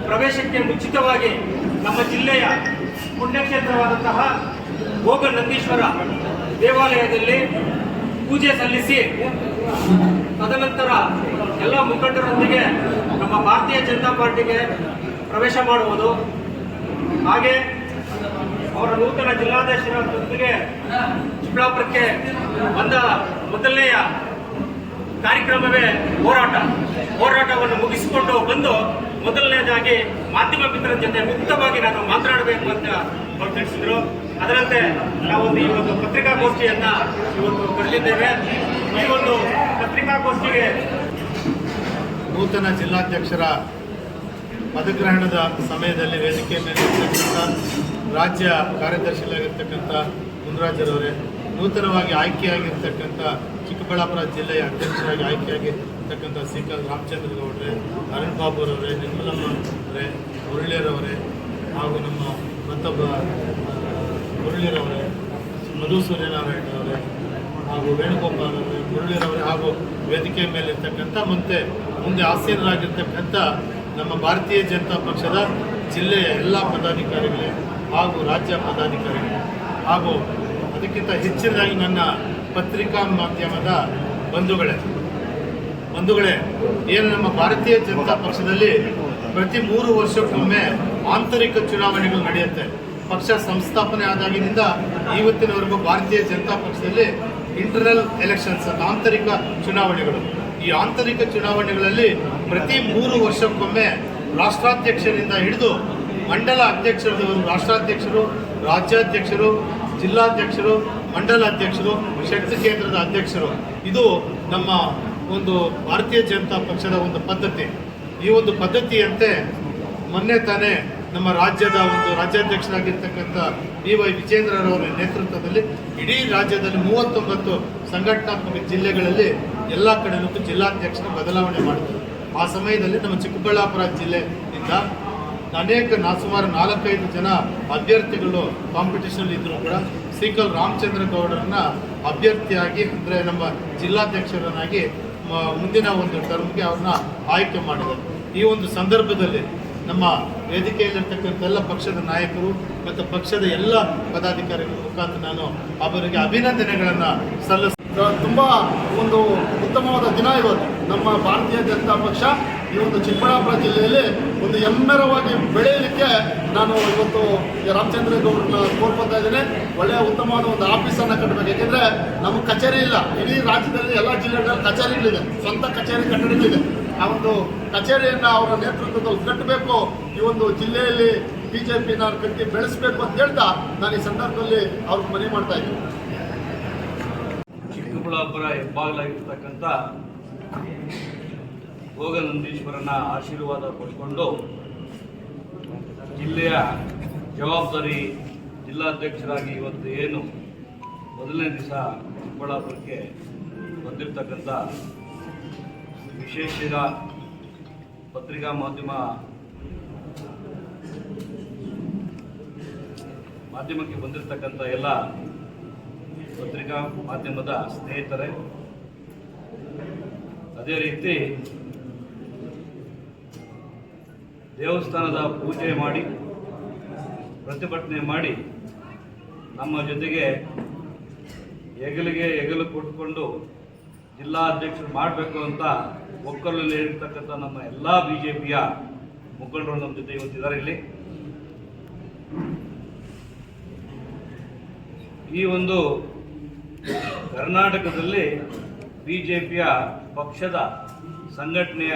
ಪ್ರವೇಶಕ್ಕೆ ಮುಂಚಿತವಾಗಿ ನಮ್ಮ ಜಿಲ್ಲೆಯ ಪುಣ್ಯಕ್ಷೇತ್ರವಾದಂತಹ ಭೋಗನಂದೀಶ್ವರ ದೇವಾಲಯದಲ್ಲಿ ಪೂಜೆ ಸಲ್ಲಿಸಿ ತದನಂತರ ಎಲ್ಲ ಮುಖಂಡರೊಂದಿಗೆ ನಮ್ಮ ಭಾರತೀಯ ಜನತಾ ಪಾರ್ಟಿಗೆ ಪ್ರವೇಶ ಮಾಡುವುದು, ಹಾಗೆ ಅವರ ನೂತನ ಜಿಲ್ಲಾಧ್ಯಕ್ಷರೊಂದಿಗೆ ಚಿಕ್ಕಬಳ್ಳಾಪುರಕ್ಕೆ ಬಂದ ಮೊದಲನೆಯ ಕಾರ್ಯಕ್ರಮವೇ ಹೋರಾಟವನ್ನು ಮುಗಿಸಿಕೊಂಡು ಬಂದು ಮೊದಲನೇದಾಗಿ ಮಾಧ್ಯಮ ಮಿತ್ರರ ಜೊತೆ ಮುಕ್ತವಾಗಿ ನಾನು ಮಾತನಾಡಬೇಕು ಅಂತ ಅವರು ತಿಳಿಸಿದರು. ಅದರಂತೆ ನಾವೊಂದು ಈ ಒಂದು ಪತ್ರಿಕಾಗೋಷ್ಠಿಯನ್ನ ಇವತ್ತು ಕರೆದಿದ್ದೇವೆ. ಈ ಒಂದು ಪತ್ರಿಕಾಗೋಷ್ಠಿಗೆ ನೂತನ ಜಿಲ್ಲಾಧ್ಯಕ್ಷರ ಪದಗ್ರಹಣದ ಸಮಯದಲ್ಲಿ ವೇದಿಕೆ ಮೇಲಿರ್ತಕ್ಕಂಥ ರಾಜ್ಯ ಕಾರ್ಯದರ್ಶಿಯಾಗಿರ್ತಕ್ಕಂಥ ಮುನ್ರಾಜರವರೇ, ನೂತನವಾಗಿ ಆಯ್ಕೆಯಾಗಿರ್ತಕ್ಕಂಥ ಚಿಕ್ಕಬಳ್ಳಾಪುರ ಜಿಲ್ಲೆಯ ಅಧ್ಯಕ್ಷರಾಗಿ ಆಯ್ಕೆಯಾಗಿರ್ತಕ್ಕಂಥ ಶ್ರೀಕಾಂತ್ ರಾಮಚಂದ್ರ ಗೌಡ್ರೆ, ಅರುಣ್ ಬಾಬುರವರೇ, ನಿರ್ಮಲಮ್ಮ ಅವರೇ, ಮುರಳೀರವರೇ, ಹಾಗೂ ನಮ್ಮ ಮತ್ತೊಬ್ಬ ಮುರಳೀರವರೇ, ಮಧು ಸೂರ್ಯನಾರಾಯಣ ಅವರೇ, ಹಾಗೂ ವೇಣುಗೋಪಾಲ್ ಅವರೇ, ಮುರಳೀರವರೇ, ಹಾಗೂ ವೇದಿಕೆ ಮೇಲಿರ್ತಕ್ಕಂಥ ಮುಂದೆ ಆಸೀನರಾಗಿರ್ತಕ್ಕಂಥ ನಮ್ಮ ಭಾರತೀಯ ಜನತಾ ಪಕ್ಷದ ಜಿಲ್ಲೆಯ ಎಲ್ಲ ಪದಾಧಿಕಾರಿಗಳೇ ಹಾಗೂ ರಾಜ್ಯ ಪದಾಧಿಕಾರಿಗಳೇ, ಹಾಗೂ ಅದಕ್ಕಿಂತ ಹೆಚ್ಚಿನದಾಗಿ ನನ್ನ ಪತ್ರಿಕಾ ಮಾಧ್ಯಮದ ಬಂಧುಗಳೇ, ಏನು ನಮ್ಮ ಭಾರತೀಯ ಜನತಾ ಪಕ್ಷದಲ್ಲಿ ಪ್ರತಿ 3 ವರ್ಷಕ್ಕೊಮ್ಮೆ ಆಂತರಿಕ ಚುನಾವಣೆಗಳು ನಡೆಯುತ್ತೆ. ಪಕ್ಷ ಸಂಸ್ಥಾಪನೆ ಆದಾಗಿನಿಂದ ಇವತ್ತಿನವರೆಗೂ ಭಾರತೀಯ ಜನತಾ ಪಕ್ಷದಲ್ಲಿ ಇಂಟರ್ನಲ್ ಎಲೆಕ್ಷನ್ಸ್, ಆಂತರಿಕ ಚುನಾವಣೆಗಳು. ಈ ಆಂತರಿಕ ಚುನಾವಣೆಗಳಲ್ಲಿ ಪ್ರತಿ 3 ವರ್ಷಕ್ಕೊಮ್ಮೆ ರಾಷ್ಟ್ರಾಧ್ಯಕ್ಷರಿಂದ ಹಿಡಿದು ಮಂಡಲ ಅಧ್ಯಕ್ಷರದವರು, ರಾಷ್ಟ್ರಾಧ್ಯಕ್ಷರು, ರಾಜ್ಯಾಧ್ಯಕ್ಷರು, ಜಿಲ್ಲಾಧ್ಯಕ್ಷರು, ಮಂಡಲ ಅಧ್ಯಕ್ಷರು, ಶಕ್ತಿ ಕೇಂದ್ರದ ಅಧ್ಯಕ್ಷರು, ಇದು ನಮ್ಮ ಒಂದು ಭಾರತೀಯ ಜನತಾ ಪಕ್ಷದ ಒಂದು ಪದ್ಧತಿ. ಈ ಒಂದು ಪದ್ಧತಿಯಂತೆ ಮೊನ್ನೆ ತಾನೇ ನಮ್ಮ ರಾಜ್ಯದ ಒಂದು ರಾಜ್ಯಾಧ್ಯಕ್ಷರಾಗಿರ್ತಕ್ಕಂಥ BY ವಿಜೇಂದ್ರರವರ ನೇತೃತ್ವದಲ್ಲಿ ಇಡೀ ರಾಜ್ಯದಲ್ಲಿ 39 ಸಂಘಟನಾತ್ಮಕ ಜಿಲ್ಲೆಗಳಲ್ಲಿ ಎಲ್ಲ ಕಡೆಯೂ ಜಿಲ್ಲಾಧ್ಯಕ್ಷರ ಬದಲಾವಣೆ ಮಾಡಿದರು. ಆ ಸಮಯದಲ್ಲಿ ನಮ್ಮ ಚಿಕ್ಕಬಳ್ಳಾಪುರ ಜಿಲ್ಲೆಯಿಂದ ಸುಮಾರು 4-5 ಜನ ಅಭ್ಯರ್ಥಿಗಳು ಕಾಂಪಿಟೇಷನ್ ಇದ್ದರೂ ಕೂಡ ಶ್ರೀಕಾಂತ್ ರಾಮಚಂದ್ರ ಗೌಡರನ್ನ ಅಭ್ಯರ್ಥಿಯಾಗಿ, ಅಂದರೆ ನಮ್ಮ ಜಿಲ್ಲಾಧ್ಯಕ್ಷರನ್ನಾಗಿ ಮುಂದಿನ ಒಂದು ಟರ್ಮ್ಗೆ ಅವ್ರನ್ನ ಆಯ್ಕೆ ಮಾಡಿದರು. ಈ ಒಂದು ಸಂದರ್ಭದಲ್ಲಿ ನಮ್ಮ ವೇದಿಕೆಯಲ್ಲಿರ್ತಕ್ಕಂಥ ಎಲ್ಲ ಪಕ್ಷದ ನಾಯಕರು ಮತ್ತು ಪಕ್ಷದ ಎಲ್ಲ ಪದಾಧಿಕಾರಿಗಳ ಮುಖಾಂತರ ನಾನು ಅವರಿಗೆ ಅಭಿನಂದನೆಗಳನ್ನು ತುಂಬ ಒಂದು ಉತ್ತಮವಾದ ದಿನ ಇವತ್ತು. ನಮ್ಮ ಭಾರತೀಯ ಜನತಾ ಪಕ್ಷ ಈ ಒಂದು ಚಿಕ್ಕಬಳ್ಳಾಪುರ ಜಿಲ್ಲೆಯಲ್ಲಿ ಒಂದು ಹೆಮ್ಮೆರವಾಗಿ ಬೆಳೆಯಲಿಕ್ಕೆ ನಾನು ಇವತ್ತು ರಾಮಚಂದ್ರ ಗೌಡ್ರನ್ನ ಕೋರ್ಕೊತಾ ಇದ್ದೇನೆ. ಒಳ್ಳೆಯ ಉತ್ತಮವಾದ ಒಂದು ಆಫೀಸನ್ನು ಕಟ್ಟಬೇಕು. ಯಾಕೆಂದರೆ ನಮಗೆ ಕಚೇರಿ ಇಲ್ಲ. ಇಡೀ ರಾಜ್ಯದಲ್ಲಿ ಎಲ್ಲ ಜಿಲ್ಲೆಗಳಲ್ಲಿ ಕಚೇರಿಗಳಿದೆ, ಸ್ವಂತ ಕಚೇರಿ ಕಟ್ಟಡಗಳಿದೆ. ಆ ಒಂದು ಕಚೇರಿಯನ್ನು ಅವರ ನೇತೃತ್ವದಲ್ಲಿ ಕಟ್ಟಬೇಕು. ಈ ಒಂದು ಜಿಲ್ಲೆಯಲ್ಲಿ BJPನ ಕಟ್ಟಿ ಬೆಳೆಸಬೇಕು ಅಂತ ಹೇಳ್ತಾ ನಾನು ಈ ಸಂದರ್ಭದಲ್ಲಿ ಅವ್ರಿಗೆ ಮನವಿ ಮಾಡ್ತಾ ಇದ್ದೀನಿ. ಚಿಕ್ಕಬಳ್ಳಾಪುರ ಹೆಬ್ಬಾಗಲಾಗಿರ್ತಕ್ಕಂಥ ಭೋಗನಂದೀಶ್ವರನ ಆಶೀರ್ವಾದ ಪಡ್ಕೊಂಡು ಜಿಲ್ಲೆಯ ಜವಾಬ್ದಾರಿ ಜಿಲ್ಲಾಧ್ಯಕ್ಷರಾಗಿ ಇವತ್ತು ಏನು ಮೊದಲನೇ ದಿವಸ ಚಿಕ್ಕಬಳ್ಳಾಪುರಕ್ಕೆ ಬಂದಿರತಕ್ಕಂಥ ವಿಶೇಷ ಪತ್ರಿಕಾ ಮಾಧ್ಯಮಕ್ಕೆ ಬಂದಿರತಕ್ಕಂಥ ಎಲ್ಲ ಪತ್ರಿಕಾ ಮಾಧ್ಯಮದ ಸ್ನೇಹಿತರೆ, ಅದೇ ರೀತಿ ದೇವಸ್ಥಾನದ ಪೂಜೆ ಮಾಡಿ ಪ್ರತಿಭಟನೆ ಮಾಡಿ ನಮ್ಮ ಜೊತೆಗೆ ಹೆಗಲಿಗೆ ಹೆಗಲು ಕೊಟ್ಟುಕೊಂಡು ಜಿಲ್ಲಾ ಅಧ್ಯಕ್ಷರು ಮಾಡಬೇಕು ಅಂತ ಒಕ್ಕಲಲ್ಲಿ ಹೇಳಿರ್ತಕ್ಕಂಥ ನಮ್ಮ ಎಲ್ಲ BJPಯ ಮುಖಂಡರು ನಮ್ಮ ಜೊತೆ ಇವತ್ತಿದ್ದಾರೆ. ಇಲ್ಲಿ ಈ ಒಂದು ಕರ್ನಾಟಕದಲ್ಲಿ BJPಯ ಪಕ್ಷದ ಸಂಘಟನೆಯ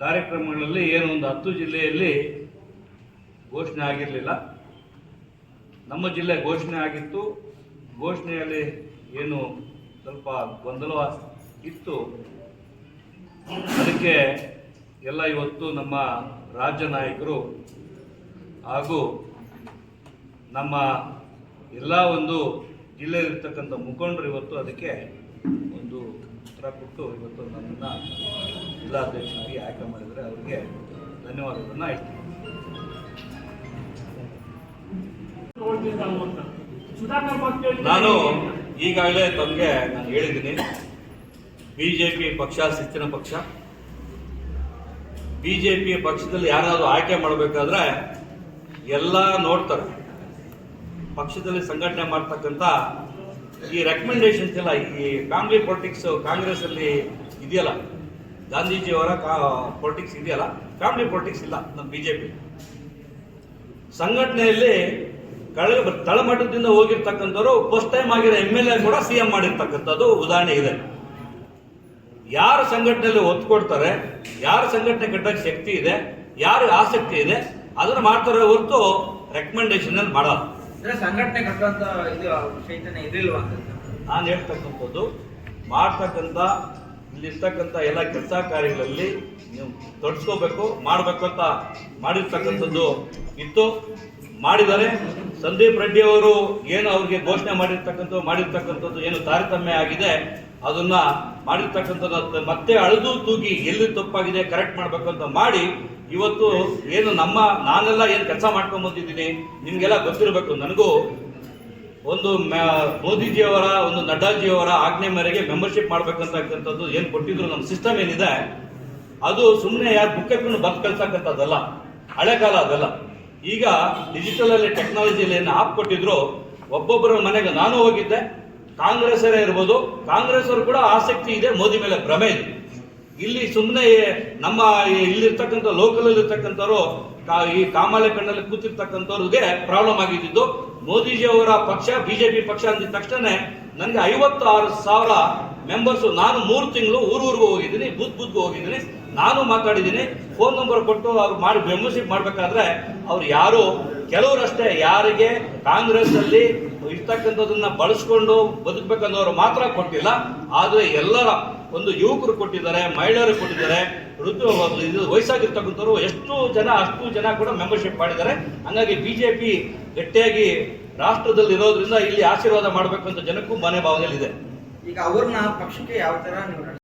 ಕಾರ್ಯಕ್ರಮಗಳಲ್ಲಿ ಏನು ಒಂದು 10 ಜಿಲ್ಲೆಯಲ್ಲಿ ಘೋಷಣೆ ಆಗಿರಲಿಲ್ಲ. ನಮ್ಮ ಜಿಲ್ಲೆ ಘೋಷಣೆ ಆಗಿತ್ತು. ಘೋಷಣೆಯಲ್ಲಿ ಏನು ಸ್ವಲ್ಪ ಗೊಂದಲ ಇತ್ತು. ಅದಕ್ಕೆ ಎಲ್ಲ ಇವತ್ತು ನಮ್ಮ ರಾಜ್ಯ ನಾಯಕರು ಹಾಗೂ ನಮ್ಮ ಎಲ್ಲ ಒಂದು ಜಿಲ್ಲೆಯಲ್ಲಿರ್ತಕ್ಕಂಥ ಮುಖಂಡರು ಇವತ್ತು ಅದಕ್ಕೆ ಒಂದು ಉತ್ತರ ಕೊಟ್ಟು ಇವತ್ತು ನನ್ನನ್ನು ಜಿಲ್ಲಾಧ್ಯಕ್ಷನಾಗಿ ಆಯ್ಕೆ ಮಾಡಿದರೆ ಅವರಿಗೆ ಧನ್ಯವಾದಗಳನ್ನು ಹೇಳ್ತೀನಿ. ನಾನು ಈಗಾಗಲೇ ತಮಗೆ ನಾನು ಹೇಳಿದ್ದೀನಿ, BJP ಪಕ್ಷ ಶಿಸ್ತಿನ ಪಕ್ಷ. BJP ಪಕ್ಷದಲ್ಲಿ ಯಾರಾದರೂ ಆಯ್ಕೆ ಮಾಡಬೇಕಾದ್ರೆ ಎಲ್ಲ ನೋಡ್ತಾರೆ. ಪಕ್ಷದಲ್ಲಿ ಸಂಘಟನೆ ಮಾಡ್ತಕ್ಕಂಥ ಈ ರೆಕಮೆಂಡೇಶನ್ಸ್ ಎಲ್ಲ, ಈ ಫ್ಯಾಮಿಲಿ ಪೊಲಿಟಿಕ್ಸ್ ಕಾಂಗ್ರೆಸ್ ಅಲ್ಲಿ ಇದೆಯಲ್ಲ, ಗಾಂಧೀಜಿಯವರ ಪೊಲಿಟಿಕ್ಸ್ ಇದೆಯಲ್ಲ, ಫ್ಯಾಮಿಲಿ ಪೊಲಿಟಿಕ್ಸ್ ಇಲ್ಲ ನಮ್ಮ BJP ಸಂಘಟನೆಯಲ್ಲಿ. ತಳಮಟ್ಟದಿಂದ ಹೋಗಿರ್ತಕ್ಕಂಥವ್ರು ಫಸ್ಟ್ ಟೈಮ್ ಆಗಿರೋ MLA ಕೂಡ CM ಮಾಡಿರ್ತಕ್ಕಂಥದ್ದು ಉದಾಹರಣೆ ಇದೆ. ಯಾರು ಸಂಘಟನೆಯಲ್ಲಿ ಒತ್ತು ಕೊಡ್ತಾರೆ, ಯಾರು ಸಂಘಟನೆ ಕಟ್ಟಕ್ಕೆ ಶಕ್ತಿ ಇದೆ, ಯಾರು ಆಸಕ್ತಿ ಇದೆ, ಅದನ್ನು ಮಾಡ್ತಾರೆ ಹೊರತು ರೆಕಮೆಂಡೇಶನ್ ಅಲ್ಲಿ ಮಾಡಲ್ಲ. ಸಂಘಟನೆ ಕಟ್ಟುವಂತ ಇದು ಚೈತನ್ಯ ಇರಲಿಲ್ವಾ ಅಂತ ನಾನು ಹೇಳ್ತಕ್ಕಂಥದ್ದು, ಮಾಡ್ತಕ್ಕಂಥ ಇಲ್ಲಿರ್ತಕ್ಕಂಥ ಎಲ್ಲ ಕೆಲಸ ಕಾರ್ಯಗಳಲ್ಲಿ ನೀವು ತೊಡಸ್ಕೋಬೇಕು, ಮಾಡಬೇಕು ಅಂತ ಮಾಡಿರ್ತಕ್ಕಂಥದ್ದು ಇತ್ತು, ಮಾಡಿದ್ದಾರೆ. ಸಂದೀಪ್ ರೆಡ್ಡಿ ಅವರು ಏನು ಅವ್ರಿಗೆ ಘೋಷಣೆ ಮಾಡಿರ್ತಕ್ಕಂಥದ್ದು ಏನು ತಾರತಮ್ಯ ಆಗಿದೆ ಅದನ್ನ ಮಾಡಿರ್ತಕ್ಕಂಥದ್ದು ಮತ್ತೆ ಅಳೆದು ತೂಗಿ ಎಲ್ಲಿ ತಪ್ಪಾಗಿದೆ ಕರೆಕ್ಟ್ ಮಾಡಬೇಕು ಅಂತ ಮಾಡಿ ಇವತ್ತು ಏನು ನಾನೆಲ್ಲ ಏನು ಕೆಲಸ ಮಾಡ್ಕೊಂಡು ಬಂದಿದ್ದೀನಿ ನಿಮ್ಗೆಲ್ಲ ಗೊತ್ತಿರಬೇಕು. ನನಗೂ ಒಂದು ಮೋದಿಜಿಯವರ ಒಂದು ನಡ್ಡಾಜಿಯವರ ಆಜ್ಞೆ ಮೇರೆಗೆ ಮೆಂಬರ್ಶಿಪ್ ಮಾಡ್ಬೇಕಂತಕ್ಕಂಥದ್ದು ಏನು ಕೊಟ್ಟಿದ್ರು ನಮ್ಮ ಸಿಸ್ಟಮ್ ಏನಿದೆ ಅದು ಸುಮ್ಮನೆ ಯಾರು ಬುಕ್ಕನ್ನು ಬದ್ ಕಳ್ಸಕ್ಕಂಥದ್ದಲ್ಲ, ಹಳೆ ಕಾಲ ಅದಲ್ಲ. ಈಗ ಡಿಜಿಟಲ್ ಅಲ್ಲಿ ಟೆಕ್ನಾಲಜಿಯಲ್ಲಿ ಏನು ಆಪ್ ಕೊಟ್ಟಿದ್ರು, ಒಬ್ಬೊಬ್ಬರ ಮನೆಗೆ ನಾನು ಹೋಗಿದ್ದೆ, ಕಾಂಗ್ರೆಸ್ಸರೇ ಇರ್ಬೋದು, ಕಾಂಗ್ರೆಸ್ ಅವರು ಕೂಡ ಆಸಕ್ತಿ ಇದೆ, ಮೋದಿ ಮೇಲೆ ಭ್ರಮೆ ಇದೆ. ಇಲ್ಲಿ ಸುಮ್ಮನೆ ನಮ್ಮ ಇಲ್ಲಿರ್ತಕ್ಕಂಥ ಲೋಕಲ್ ಅಲ್ಲಿ ಇರ್ತಕ್ಕಂಥವ್ರು ಈ ಕಾಮಾಲೆ ಕಣ್ಣಲ್ಲಿ ಕೂತಿರ್ತಕ್ಕಂಥವ್ರಿಗೆ ಪ್ರಾಬ್ಲಮ್ ಆಗಿದ್ದು. ಮೋದಿಜಿ ಅವರ ಪಕ್ಷ BJP ಪಕ್ಷ ಅಂದಿದ ತಕ್ಷಣ ನನಗೆ 56,000 ಮೆಂಬರ್ಸು. ನಾನು 3 ತಿಂಗಳು ಊರಿಗೂ ಹೋಗಿದ್ದೀನಿ, ಬೂತ್ಗೂ ಹೋಗಿದ್ದೀನಿ, ನಾನು ಮಾತಾಡಿದ್ದೀನಿ. ಫೋನ್ ನಂಬರ್ ಕೊಟ್ಟು ಅವ್ರು ಮಾಡಿ ಮೆಂಬರ್ಶಿಪ್ ಮಾಡಬೇಕಾದ್ರೆ ಅವ್ರು ಯಾರು ಕೆಲವರಷ್ಟೇ ಯಾರಿಗೆ ಕಾಂಗ್ರೆಸ್ ಅಲ್ಲಿ ಇರ್ತಕ್ಕಂಥದನ್ನ ಬಳಸ್ಕೊಂಡು ಬದುಕಬೇಕನ್ನೋರು ಮಾತ್ರ ಕೊಟ್ಟಿಲ್ಲ. ಆದರೆ ಎಲ್ಲರ ಒಂದು ಯುವಕರು ಕೊಟ್ಟಿದ್ದಾರೆ, ಮಹಿಳೆಯರು ಕೊಟ್ಟಿದ್ದಾರೆ, ವಯಸ್ಸಾಗಿರ್ತಕ್ಕಂಥವ್ರು ಅಷ್ಟು ಜನ ಕೂಡ ಮೆಂಬರ್ಶಿಪ್ ಮಾಡಿದ್ದಾರೆ. ಹಂಗಾಗಿ BJP ಗಟ್ಟಿಯಾಗಿ ರಾಷ್ಟ್ರದಲ್ಲಿ ಇರೋದ್ರಿಂದ ಇಲ್ಲಿ ಆಶೀರ್ವಾದ ಮಾಡಬೇಕು ಅಂತ ಜನಕ್ಕೂ ಮನೆ ಭಾವನೆಯಲ್ಲಿದೆ. ಈಗ ಅವ್ರನ್ನ ಪಕ್ಷಕ್ಕೆ ಯಾವ ತರ ನೀವು